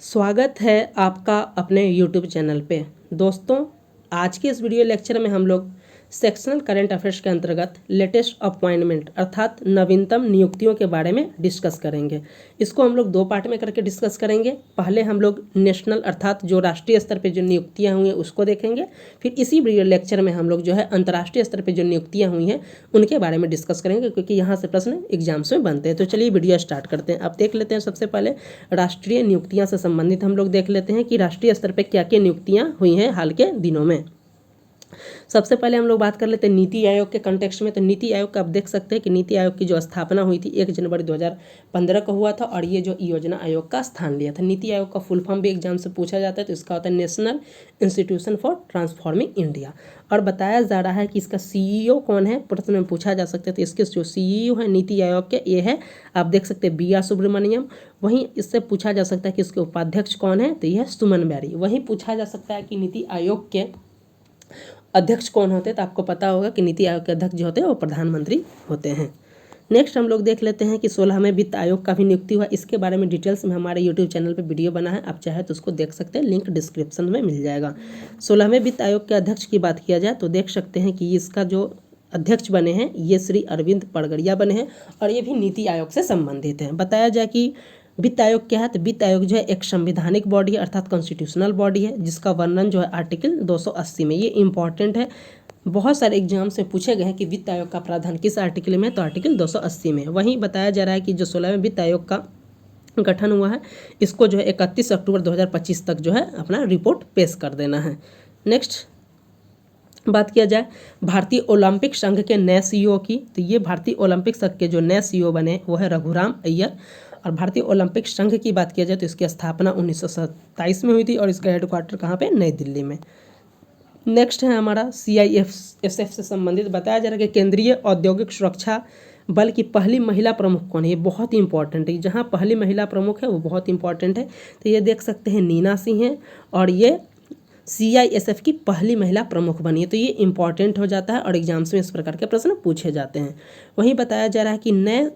स्वागत है आपका अपने YouTube चैनल पे। दोस्तों, आज के इस वीडियो लेक्चर में हम लोग सेक्शनल करंट अफेयर्स के अंतर्गत लेटेस्ट अपॉइंटमेंट अर्थात नवीनतम नियुक्तियों के बारे में डिस्कस करेंगे। इसको हम लोग दो पार्ट में करके डिस्कस करेंगे। पहले हम लोग नेशनल अर्थात जो राष्ट्रीय स्तर पे जो नियुक्तियां हुई हैं उसको देखेंगे। फिर इसी वीडियो लेक्चर में हम लोग जो है अंतर्राष्ट्रीय स्तर पर जो नियुक्तियाँ हुई हैं उनके बारे में डिस्कस करेंगे, क्योंकि यहाँ से प्रश्न एग्जाम्स में बनते हैं। तो चलिए वीडियो स्टार्ट करते हैं। अब देख लेते हैं सबसे पहले राष्ट्रीय नियुक्तियां से संबंधित हम लोग देख लेते हैं कि राष्ट्रीय स्तर पर क्या क्या नियुक्तियां हुई हैं हाल के दिनों में। सबसे पहले हम लोग बात कर लेते हैं नीति आयोग के कंटेक्स्ट में। तो नीति आयोग का आप देख सकते हैं कि नीति आयोग की जो स्थापना हुई थी 1 जनवरी 2015 को हुआ था और ये जो योजना आयोग का स्थान लिया था। नीति आयोग का फुल फॉर्म भी एग्जाम से पूछा जाता है, तो इसका होता है national institution for transforming India. और बताया जा रहा है कि इसका CEO कौन है, प्रश्न में पूछा जा सकता है। तो इसके जो CEO है नीति आयोग के, ये है आप देख सकते हैं BR सुब्रमण्यम। वहीं इससे पूछा जा सकता है कि इसके उपाध्यक्ष कौन है, तो यह है सुमन बैरी। वहीं पूछा जा सकता है कि नीति आयोग के अध्यक्ष कौन होते हैं, तो आपको पता होगा कि नीति आयोग के अध्यक्ष जो होते हैं वो प्रधानमंत्री होते हैं। नेक्स्ट हम लोग देख लेते हैं कि 16वें वित्त आयोग का भी नियुक्ति हुआ। इसके बारे में डिटेल्स में हमारे यूट्यूब चैनल पे वीडियो बना है, आप चाहे तो उसको देख सकते हैं, लिंक डिस्क्रिप्शन में मिल जाएगा। 16वें वित्त आयोग के अध्यक्ष की बात किया जाए तो देख सकते हैं कि इसका जो अध्यक्ष बने हैं ये श्री अरविंद पड़गड़िया बने हैं और ये भी नीति आयोग से संबंधित हैं। बताया जाए कि वित्त आयोग क्या है, तो वित्त आयोग जो है एक संवैधानिक बॉडी है अर्थात कॉन्स्टिट्यूशनल बॉडी है, जिसका वर्णन जो है आर्टिकल 280 में। ये इंपॉर्टेंट है, बहुत सारे एग्जाम से पूछे गए हैं कि वित्त आयोग का प्रावधान किस आर्टिकल में, तो आर्टिकल 280 में। वहीं बताया जा रहा है कि जो 16वें वित्त आयोग का गठन हुआ है इसको जो है 31 अक्टूबर 2025 तक जो है अपना रिपोर्ट पेश कर देना है। नेक्स्ट बात किया जाए भारतीय ओलंपिक संघ के नए CEO की, तो ये भारतीय ओलंपिक संघ के जो नए CEO बने वो है रघुराम अय्यर। और भारतीय ओलंपिक संघ की बात किया जाए तो इसकी स्थापना 1927 में हुई थी और इसका हेडक्वार्टर कहाँ पे, नई दिल्ली में। नेक्स्ट है हमारा CISF से संबंधित। बताया जा रहा है कि केंद्रीय औद्योगिक सुरक्षा बल की पहली महिला प्रमुख कौन है, ये बहुत ही इंपॉर्टेंट है। जहाँ पहली महिला प्रमुख है वो बहुत इंपॉर्टेंट है। तो ये देख सकते हैं नीना सिंह हैं और ये CISF की पहली महिला प्रमुख बनी है। तो ये इंपॉर्टेंट हो जाता है और एग्जाम्स में इस प्रकार के प्रश्न पूछे जाते हैं। वहीं बताया जा रहा है कि नए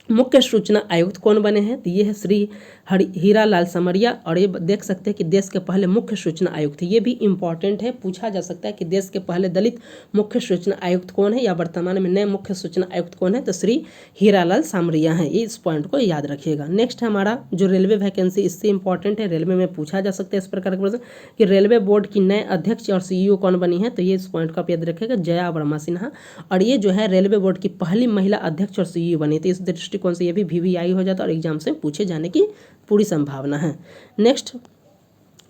मुख्य सूचना आयुक्त कौन बने हैं, तो ये है श्री हीरा लाल समरिया। और ये देख सकते हैं कि देश के पहले मुख्य सूचना आयुक्त है, ये भी इंपॉर्टेंट है, पूछा जा सकता है कि देश के पहले दलित मुख्य सूचना आयुक्त कौन है या वर्तमान में नए मुख्य सूचना आयुक्त कौन है, तो श्री हीरा लाल समरिया हैं। ये इस पॉइंट को याद रखिएगा। नेक्स्ट हमारा जो रेलवे वैकेंसी, इससे इंपॉर्टेंट है, रेलवे में पूछा जा सकता है इस प्रकार का प्रश्न कि रेलवे बोर्ड की नए अध्यक्ष और CEO कौन बनी है, तो ये इस पॉइंट को आप याद रखिएगा, जया वर्मा सिन्हा। और ये जो है रेलवे बोर्ड की पहली महिला अध्यक्ष और CEO बनी, तो इस दृष्टिकोण से ये भी VVI हो जाता है और एग्जाम से पूछे जाने की पूरी संभावना है। नेक्स्ट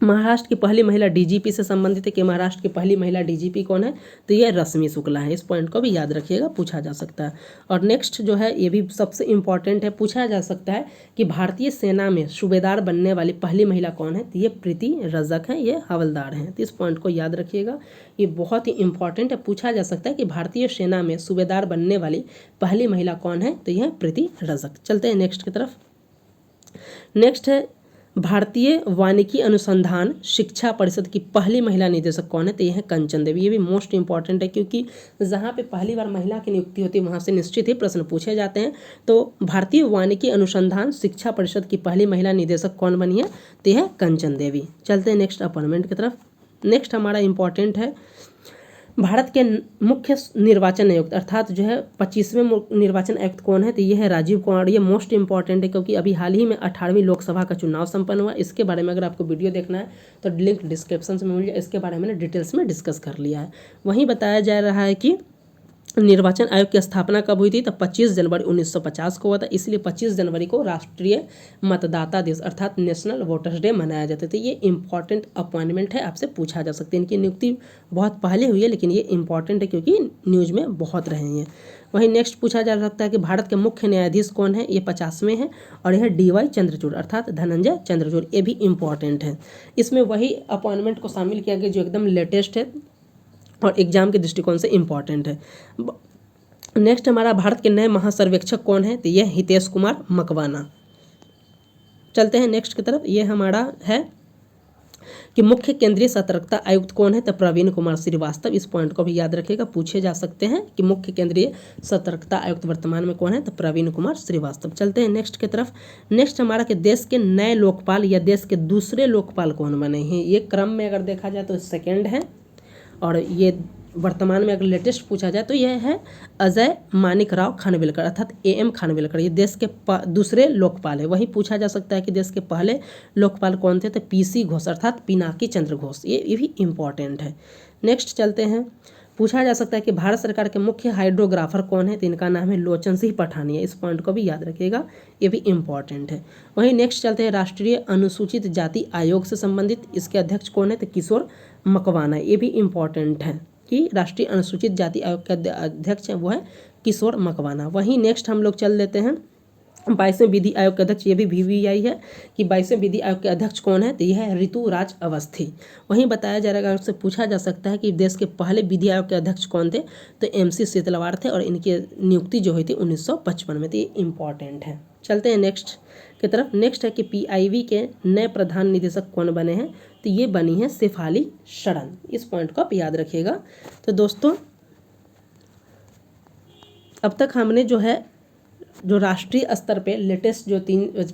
महाराष्ट्र की पहली महिला DGP से संबंधित है कि महाराष्ट्र की पहली महिला DGP कौन है, तो ये रश्मि शुक्ला है। इस पॉइंट को भी याद रखिएगा, पूछा जा सकता है। और नेक्स्ट जो है ये भी सबसे इंपॉर्टेंट है, पूछा जा सकता है कि भारतीय सेना में सूबेदार बनने वाली पहली महिला कौन है, तो ये प्रीति रजक है, ये हवलदार हैं। तो इस पॉइंट को याद रखिएगा, ये बहुत ही इंपॉर्टेंट है, पूछा जा सकता है कि भारतीय सेना में सूबेदार बनने वाली पहली महिला कौन है, तो यह प्रीति रजक। चलते हैं नेक्स्ट की तरफ। नेक्स्ट है भारतीय वानिकी अनुसंधान शिक्षा परिषद की पहली महिला निदेशक कौन है, तो यह है कंचन देवी। ये भी मोस्ट इंपॉर्टेंट है, क्योंकि जहाँ पे पहली बार महिला की नियुक्ति होती है वहाँ से निश्चित ही प्रश्न पूछे जाते हैं। तो भारतीय वानिकी अनुसंधान शिक्षा परिषद की पहली महिला निदेशक कौन बनी है, तो यह है कंचन देवी। चलते हैं नेक्स्ट अपॉइंटमेंट की तरफ। नेक्स्ट हमारा इंपॉर्टेंट है भारत के मुख्य निर्वाचन आयुक्त अर्थात जो है 25वें निर्वाचन आयुक्त कौन है, तो ये है राजीव कुमार। ये मोस्ट इंपॉर्टेंट है, क्योंकि अभी हाल ही में 18वीं लोकसभा का चुनाव संपन्न हुआ। इसके बारे में अगर आपको वीडियो देखना है तो लिंक डिस्क्रिप्शन में मिल जाए, इसके बारे में मैंने डिटेल्स में डिस्कस कर लिया है। वहीं बताया जा रहा है कि निर्वाचन आयोग की स्थापना कब हुई थी, तो 25 जनवरी 1950 को हुआ था। इसलिए 25 जनवरी को राष्ट्रीय मतदाता दिवस अर्थात नेशनल वोटर्स डे मनाया जाता था। ये इंपॉर्टेंट अपॉइंटमेंट है, आपसे पूछा जा सकता है। इनकी नियुक्ति बहुत पहले हुई है, लेकिन ये इंपॉर्टेंट है क्योंकि न्यूज़ में बहुत रहे हैं। वहीं नेक्स्ट पूछा जा सकता है कि भारत के मुख्य न्यायाधीश कौन है, ये 50वें हैं और यह DY चंद्रचूड़ अर्थात धनंजय चंद्रचूड़। ये भी इंपॉर्टेंट है। इसमें वही अपॉइंटमेंट को शामिल किया गया जो एकदम लेटेस्ट है और एग्जाम के दृष्टिकोण से इम्पॉर्टेंट है। नेक्स्ट हमारा भारत के नए महासर्वेक्षक कौन है, तो यह हितेश कुमार मकवाना। चलते हैं नेक्स्ट की तरफ। ये हमारा है कि मुख्य केंद्रीय सतर्कता आयुक्त कौन है, तो प्रवीण कुमार श्रीवास्तव। इस पॉइंट को भी याद रखिएगा, पूछे जा सकते हैं कि मुख्य केंद्रीय सतर्कता आयुक्त वर्तमान में कौन है, तो प्रवीण कुमार श्रीवास्तव। चलते हैं नेक्स्ट की तरफ। नेक्स्ट हमारा कि देश के नए लोकपाल या देश के दूसरे लोकपाल कौन बने हैं। ये क्रम में अगर देखा जाए तो सेकेंड है, और ये वर्तमान में अगर लेटेस्ट पूछा जाए तो यह है अजय मानिकराव खानविलकर अर्थात AM खानविलकर। ये देश के दूसरे लोकपाल है। वही पूछा जा सकता है कि देश के पहले लोकपाल कौन थे, तो PC घोष अर्थात पिनाकी चंद्र घोष। ये भी इम्पॉर्टेंट है। नेक्स्ट चलते हैं। पूछा जा सकता है कि भारत सरकार के मुख्य हाइड्रोग्राफर कौन है, तो इनका नाम है लोचन सिंह पठानिया। इस पॉइंट को भी याद रखिएगा, ये भी इम्पॉर्टेंट है। वहीं नेक्स्ट चलते हैं राष्ट्रीय अनुसूचित जाति आयोग से संबंधित, इसके अध्यक्ष कौन है, तो किशोर मकवाना। ये भी इम्पॉर्टेंट है कि राष्ट्रीय अनुसूचित जाति आयोग के अध्यक्ष हैं वो है किशोर मकवाना। वहीं नेक्स्ट हम लोग चल देते हैं 22वें विधि आयोग के अध्यक्ष, ये भी VVI है कि 22वें विधि आयोग के अध्यक्ष कौन है, तो यह है ऋतुराज अवस्थी। वहीं बताया जा रहा है, उससे पूछा जा सकता है कि देश के पहले विधि आयोग के अध्यक्ष कौन थे, तो MC शीतलवार थे, और इनकी नियुक्ति जो हुई थी 1955 में। तो ये इम्पॉर्टेंट है। चलते हैं नेक्स्ट की तरफ। नेक्स्ट है कि PIB के नए प्रधान निदेशक कौन बने हैं, तो ये बनी है शेफाली शरण। इस पॉइंट को आप याद रखिएगा। तो दोस्तों अब तक हमने जो राष्ट्रीय स्तर पे लेटेस्ट जो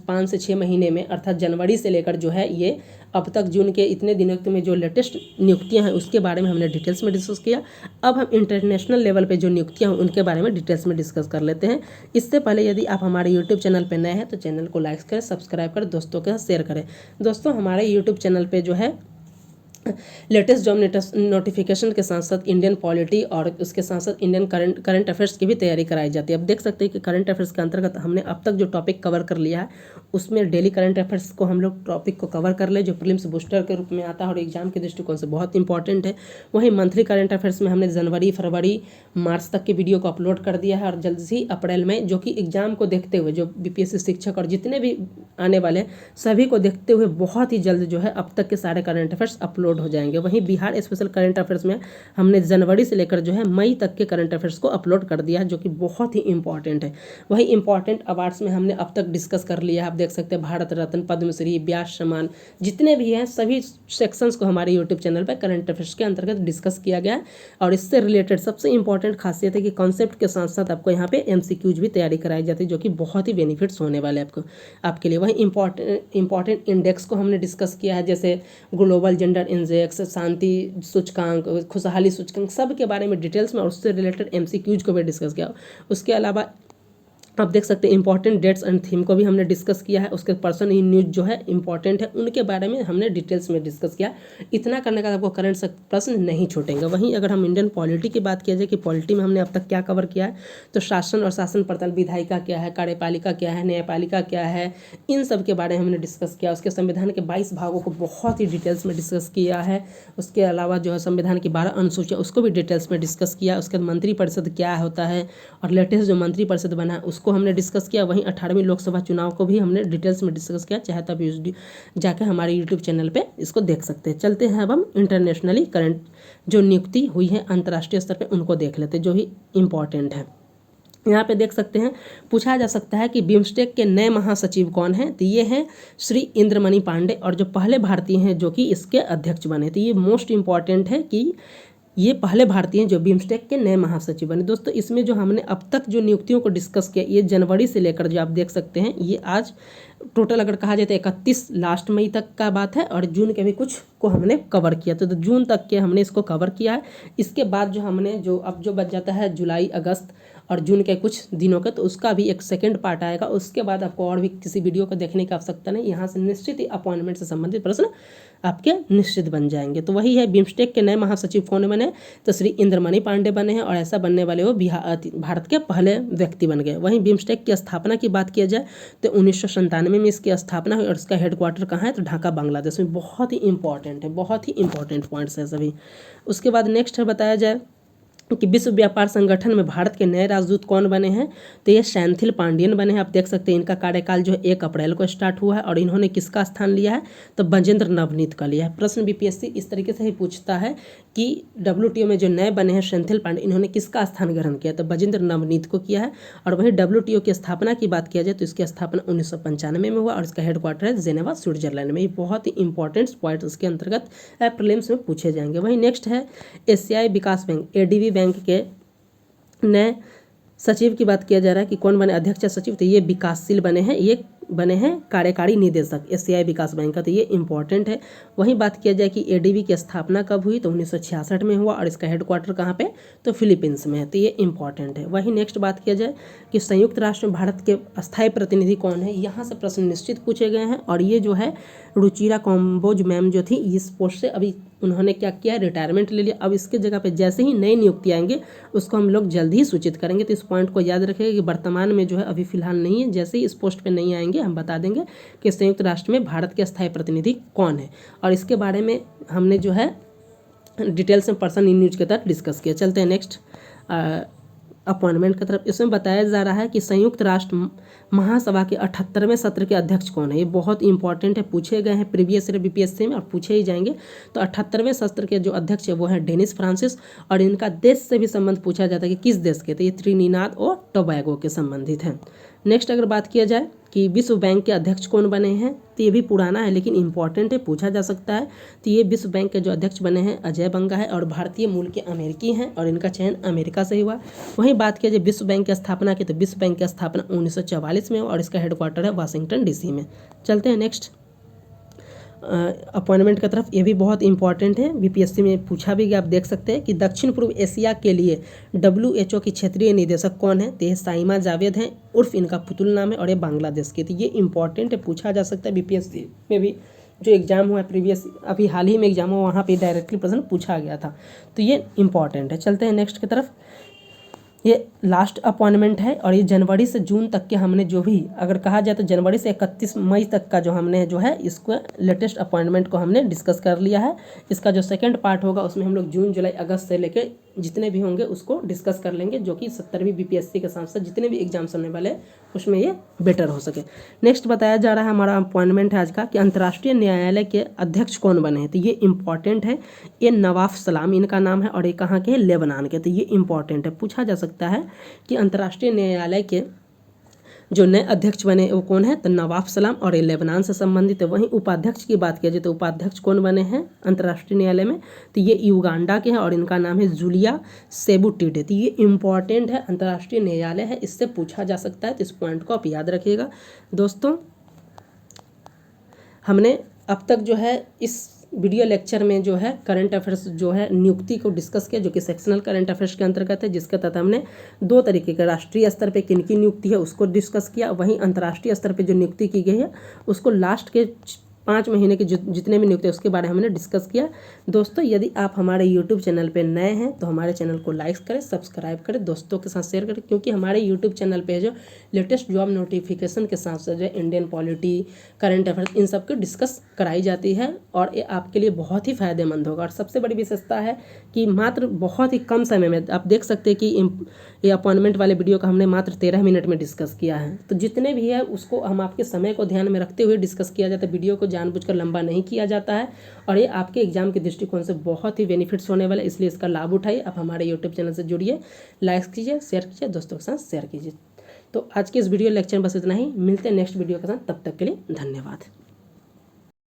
5 से 6 महीने में अर्थात जनवरी से लेकर जो है ये अब तक जून के इतने दिनों में जो लेटेस्ट नियुक्तियां हैं उसके बारे में हमने डिटेल्स में डिस्कस किया। अब हम इंटरनेशनल लेवल पे जो नियुक्तियां हैं उनके बारे में डिटेल्स में डिस्कस कर लेते हैं। इससे पहले यदि आप हमारे यूट्यूब चैनल पर नए हैं तो चैनल को लाइक करें, सब्सक्राइब करें, दोस्तों के साथ शेयर करें। दोस्तों हमारे यूट्यूब चैनल पर जो है लेटेस्ट जॉब नोटिफिकेशन के साथ साथ इंडियन पॉलिटी और उसके साथ साथ इंडियन करंट अफेयर्स की भी तैयारी कराई जाती है। अब देख सकते हैं कि करंट अफेयर्स के अंतर्गत हमने अब तक जो टॉपिक कवर कर लिया है उसमें डेली करंट अफेयर्स को हम लोग टॉपिक को कवर कर ले, जो प्रीलिम्स बूस्टर के रूप में आता है और एग्जाम के दृष्टिकोण से बहुत इंपॉर्टेंट है। वहीं मंथली करंट अफेयर्स में हमने जनवरी, फरवरी, मार्च तक की वीडियो को अपलोड कर दिया है, और जल्द ही अप्रैल में जो कि एग्जाम को देखते हुए जो BPSC शिक्षक और जितने भी आने वाले सभी को देखते हुए बहुत ही जल्द जो है अब तक के सारे करंट अफेयर्स अपलोड हो जाएंगे। वहीं बिहार स्पेशल करंट अफेयर्स में हमने जनवरी से लेकर जो है मई तक के करंट अफेयर्स को अपलोड कर दिया है, जो कि बहुत ही इंपॉर्टेंट है। वहीं इंपॉर्टेंट अवार्ड्स में हमने अब तक डिस्कस कर लिया है। आप देख सकते हैं भारत रत्न, पद्मश्री, व्यास सम्मान जितने भी हैं सभी सेक्शंस को हमारे यूट्यूब चैनल पर करंट अफेयर्स के अंतर्गत डिस्कस किया गया है। और इससे रिलेटेड सबसे इंपॉर्टेंट खासियत है कि कॉन्सेप्ट के साथ साथ आपको यहाँ पे MCQs भी तैयारी कराई जाती है, जो कि बहुत ही बेनिफिट्स होने वाले हैं आपके लिए। वहीं इंपॉर्टेंट इंडेक्स को हमने डिस्कस किया है, जैसे ग्लोबल जेंडर इंडेक्स, शांति सूचकांक, खुशहाली सूचकांक, सब के बारे में डिटेल्स में और उससे रिलेटेड MCQs को भी डिस्कस किया। उसके अलावा आप देख सकते हैं इंपॉर्टेंट डेट्स एंड थीम को भी हमने डिस्कस किया है। उसके पर्सन इन न्यूज जो है इंपॉर्टेंट है उनके बारे में हमने डिटेल्स में डिस्कस किया। इतना करने का आपको करंट प्रश्न नहीं छूटेंगे। वहीं अगर हम इंडियन पॉलिटी की बात किया जाए कि पॉलिटी में हमने अब तक क्या कवर किया है, तो शासन और शासन प्रणाली, विधायिका क्या है, कार्यपालिका क्या है, न्यायपालिका क्या है, इन सब के बारे में हमने डिस्कस किया। उसके संविधान के 22 भागों को बहुत ही डिटेल्स में डिस्कस किया है। उसके अलावा जो है संविधान की 12 अनुसूचियाँ उसको भी डिटेल्स में डिस्कस किया। उसके बाद मंत्रिपरिषद क्या होता है और लेटेस्ट जो मंत्रिपरिषद बना है उसको हमने डिस्कस किया। वहीं 18वीं लोकसभा चुनाव को भी हमने डिटेल्स में डिस्कस किया। चाहे तो आप जाकर हमारे यूट्यूब चैनल पे इसको देख सकते हैं। चलते हैं अब हम इंटरनेशनली करंट जो नियुक्ति हुई है अंतर्राष्ट्रीय स्तर पे उनको देख लेते हैं, जो ही इम्पॉर्टेंट है। यहाँ पे देख सकते हैं, पूछा जा सकता है कि बिम्स्टेक के नए महासचिव कौन हैं, तो ये हैं श्री इंद्रमणि पांडे, और जो पहले भारतीय हैं जो कि इसके अध्यक्ष बने। तो ये मोस्ट इम्पॉर्टेंट है कि ये पहले भारतीय हैं जो बिम्स्टेक के नए महासचिव बने। दोस्तों इसमें जो हमने अब तक जो नियुक्तियों को डिस्कस किया, ये जनवरी से लेकर जो आप देख सकते हैं, ये आज टोटल अगर कहा जाए तो 31 लास्ट मई तक का बात है, और जून के भी कुछ को हमने कवर किया। तो जून तक के हमने इसको कवर किया है। इसके बाद जो हमने अब जो बच जाता है जुलाई, अगस्त और जून के कुछ दिनों का, तो उसका भी एक सेकंड पार्ट आएगा। उसके बाद आपको और भी किसी वीडियो को देखने की आवश्यकता नहीं, यहाँ से निश्चित ही अपॉइंटमेंट से संबंधित प्रश्न आपके निश्चित बन जाएंगे। तो वही है, बिम्स्टेक के नए महासचिव कौन बने, तो श्री इंद्रमणि पांडे बने हैं, और ऐसा बनने वाले वो भारत के पहले व्यक्ति बन गए। वहीं बिम्स्टेक की स्थापना की बात किया जाए तो 1997 में इसकी स्थापना हुई, और इसका हेडक्वार्टर कहाँ है, तो ढाका बांग्लादेश में। बहुत ही इंपॉर्टेंट है, बहुत ही इंपॉर्टेंट पॉइंट्स है सभी। उसके बाद नेक्स्ट है बताया जाए कि विश्व व्यापार संगठन में भारत के नए राजदूत कौन बने हैं, तो ये सेंथिल पांडियन बने हैं। आप देख सकते हैं इनका कार्यकाल जो है 1 अप्रैल को स्टार्ट हुआ है और इन्होंने किसका स्थान लिया है, तो बजेंद्र नवनीत का लिया है। प्रश्न बीपीएससी इस तरीके से ही पूछता है कि WTO में जो नए बने हैं सेंथिल पांडे, इन्होंने किसका स्थान ग्रहण किया, तो बजेंद्र नवनीत को किया है। और वहीं WTO की स्थापना की बात किया जाए तो इसकी स्थापना 1995 में हुआ और इसका हेडक्वार्टर है जेनेवा स्विट्जरलैंड में। ये बहुत ही इंपॉर्टेंट पॉइंट इसके अंतर्गत प्रीलिम्स में पूछे जाएंगे। वहीं नेक्स्ट है एशियाई विकास बैंक ADB बैंक के नए सचिव की बात किया जा रहा है कि कौन बने अध्यक्ष या सचिव, तो ये विकासशील बने हैं, ये बने हैं कार्यकारी निदेशक एशियाई विकास बैंक का, तो ये इंपॉर्टेंट है। वहीं बात किया जाए कि ADB की स्थापना कब हुई, तो 1966 में हुआ और इसका हेडक्वार्टर कहाँ पे, तो फिलीपींस में है, तो ये इंपॉर्टेंट है। वहीं नेक्स्ट बात किया जाए कि संयुक्त राष्ट्र में भारत के अस्थायी प्रतिनिधि कौन है, यहाँ से प्रश्न निश्चित पूछे गए हैं और ये जो है रुचिरा कॉम्बोज मैम जो थी इस पोस्ट से अभी उन्होंने क्या किया, रिटायरमेंट ले लिया। अब इसके जगह पे जैसे ही नई नियुक्ति आएंगे उसको हम लोग जल्द ही सूचित करेंगे, तो इस पॉइंट को याद रखिएगा कि वर्तमान में जो है अभी फिलहाल नहीं है, जैसे ही इस पोस्ट पे नहीं आएंगे हम बता देंगे कि संयुक्त राष्ट्र में भारत के अस्थायी प्रतिनिधि कौन है। और इसके बारे में हमने जो है डिटेल्स में पर्सन इन न्यूज के तहत डिस्कस किया। चलते हैं नेक्स्ट अपॉइंटमेंट की तरफ। इसमें बताया जा रहा है कि संयुक्त राष्ट्र महासभा के 78वें सत्र के अध्यक्ष कौन है, ये बहुत इंपॉर्टेंट है, पूछे गए हैं प्रीवियस ईयर बीपीएससी में और पूछे ही जाएंगे। तो 78वें सत्र के जो अध्यक्ष है वो है डेनिस फ्रांसिस और इनका देश से भी संबंध पूछा जाता है कि किस देश के, तो ये त्रिनिदाद और टोबैगो के संबंधित हैं। नेक्स्ट अगर बात किया जाए कि विश्व बैंक के अध्यक्ष कौन बने हैं, तो ये भी पुराना है लेकिन इंपॉर्टेंट है, पूछा जा सकता है। तो ये विश्व बैंक के जो अध्यक्ष बने हैं अजय बंगा है और भारतीय मूल के अमेरिकी हैं और इनका चयन अमेरिका से हुआ। वहीं बात किया जाए विश्व बैंक की स्थापना की, तो विश्व बैंक की स्थापना 1944 में हुआ और इसका हेडक्वार्टर है वाशिंगटन DC में। चलते हैं नेक्स्ट अपॉइंटमेंट की तरफ। ये भी बहुत इंपॉर्टेंट है, बीपीएससी में पूछा भी गया। आप देख सकते हैं कि दक्षिण पूर्व एशिया के लिए WHO की क्षेत्रीय निदेशक कौन है, तो ये साइमा जावेद हैं उर्फ इनका पुतुल नाम है और ये बांग्लादेश की, तो ये इंपॉर्टेंट है, पूछा जा सकता है। बीपीएससी में भी जो एग्जाम हुआ है प्रीवियस अभी हाल ही में एग्जाम हुआ वहाँ पे डायरेक्टली प्रश्न पूछा गया था, तो ये इंपॉर्टेंट है। चलते हैं नेक्स्ट की तरफ। ये लास्ट अपॉइंटमेंट है और ये जनवरी से जून तक के हमने जो भी अगर कहा जाए तो जनवरी से 31 मई तक का जो हमने जो है इसको लेटेस्ट अपॉइंटमेंट को हमने डिस्कस कर लिया है। इसका जो सेकंड पार्ट होगा उसमें हम लोग जून जुलाई अगस्त से लेकर जितने भी होंगे उसको डिस्कस कर लेंगे, जो कि 70वीं बीपीएससी के साथ साथ जितने भी एग्जाम्स होने वाले हैं उसमें ये बेटर हो सके। नेक्स्ट बताया जा रहा है हमारा अपॉइंटमेंट है आज का कि अंतर्राष्ट्रीय न्यायालय के अध्यक्ष कौन बने हैं, तो ये इंपॉर्टेंट है। ये नवाफ सलाम इनका नाम है और ये कहाँ के हैं, लेबनान के, तो ये इंपॉर्टेंट है, पूछा जा सकता है कि अंतर्राष्ट्रीय न्यायालय के जो नए अध्यक्ष बने वो कौन है, तो नवाफ सलाम और ये लेबनान से संबंधित है। वहीं उपाध्यक्ष की बात किया जाए तो उपाध्यक्ष कौन बने हैं अंतर्राष्ट्रीय न्यायालय में, तो ये युगांडा के हैं और इनका नाम है जूलिया सेबुटिडे, तो ये इंपॉर्टेंट है, अंतर्राष्ट्रीय न्यायालय है, इससे पूछा जा सकता है, तो इस पॉइंट को आप याद रखिएगा। दोस्तों हमने अब तक जो है इस वीडियो लेक्चर में जो है करंट अफेयर्स जो है नियुक्ति को डिस्कस किया, जो कि सेक्शनल करंट अफेयर्स के अंतर्गत है, जिसके तहत हमने 2 तरीके के राष्ट्रीय स्तर पे किन की नियुक्ति है उसको डिस्कस किया। वहीं अंतर्राष्ट्रीय स्तर पे जो नियुक्ति की गई है उसको लास्ट के 5 महीने के जितने भी नियुक्ति है उसके बारे में हमने डिस्कस किया। दोस्तों यदि आप हमारे यूट्यूब चैनल पे नए हैं तो हमारे चैनल को लाइक करें, सब्सक्राइब करें, दोस्तों के साथ शेयर करें, क्योंकि हमारे यूट्यूब चैनल पे जो लेटेस्ट जॉब नोटिफिकेशन के साथ साथ जो Indian polity, current affairs in सब को डिस्कस कराई जाती है और ये आपके लिए बहुत ही फायदेमंद होगा। और सबसे बड़ी विशेषता है कि मात्र बहुत ही कम समय में आप देख सकते हैं कि ये अपॉइंटमेंट वाले वीडियो का हमने मात्र 13 मिनट में डिस्कस किया है। तो जितने भी है उसको हम आपके समय को ध्यान में रखते हुए डिस्कस किया जाता है, वीडियो को जानबूझकर लंबा नहीं किया जाता है और ये आपके एग्जाम के दृष्टिकोण से बहुत ही बेनिफिट्स होने वाला है, इसलिए इसका लाभ उठाइए। आप हमारे यूट्यूब चैनल से जुड़िए, लाइक कीजिए, शेयर कीजिए, दोस्तों के साथ शेयर कीजिए। तो आज के इस वीडियो लेक्चर में बस इतना ही, मिलते हैं नेक्स्ट वीडियो के साथ, तब तक के लिए धन्यवाद।